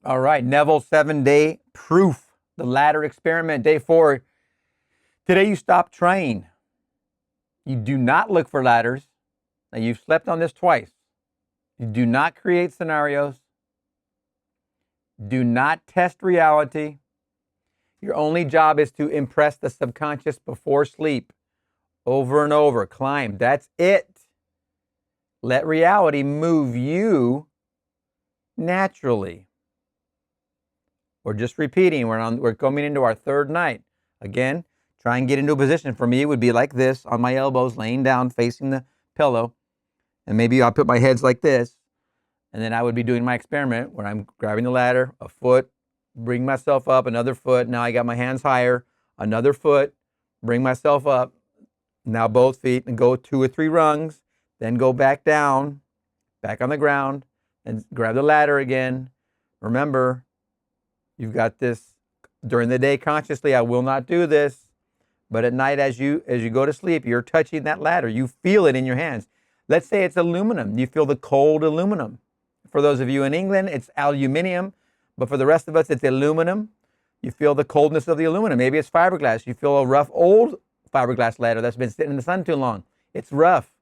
All right, Neville 7-day proof, the ladder experiment, day 4. Today you stop trying. You do not look for ladders. Now you've slept on this twice. You do not create scenarios. Do not test reality. Your only job is to impress the subconscious before sleep. Over and over, climb. That's it. Let reality move you naturally. We're just repeating. We're coming into our third night. Again, try and get into a position. For me, it would be like this, on my elbows, laying down, facing the pillow. And maybe I'll put my heads like this. And then I would be doing my experiment where I'm grabbing the ladder, a foot, bring myself up, another foot. Now I got my hands higher, another foot, bring myself up. Now both feet, and go 2 or 3 rungs. Then go back down, back on the ground, and grab the ladder again. Remember, you've got this during the day consciously. I will not do this, but at night as you go to sleep, you're touching that ladder. You feel it in your hands. Let's say it's aluminum. You feel the cold aluminum. For those of you in England, it's aluminium, but for the rest of us, it's aluminum. You feel the coldness of the aluminum. Maybe it's fiberglass. You feel a rough old fiberglass ladder that's been sitting in the sun too long. It's rough.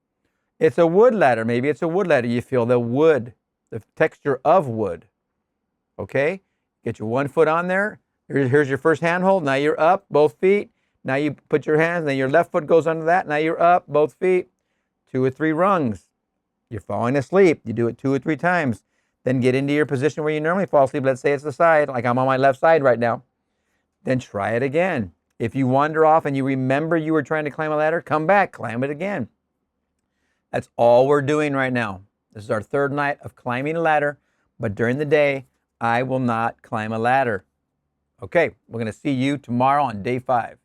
It's a wood ladder. Maybe it's a wood ladder. You feel the wood, the texture of wood. Okay? Get your 1 foot on there. Here's your first handhold. Now you're up, both feet. Now you put your hands, then your left foot goes under that. Now you're up, both feet. 2 or 3 rungs. You're falling asleep. You do it 2 or 3 times. Then get into your position where you normally fall asleep. Let's say it's the side, like I'm on my left side right now. Then try it again. If you wander off and you remember you were trying to climb a ladder, come back, climb it again. That's all we're doing right now. This is our third night of climbing a ladder, but during the day, I will not climb a ladder. Okay, we're going to see you tomorrow on day 5.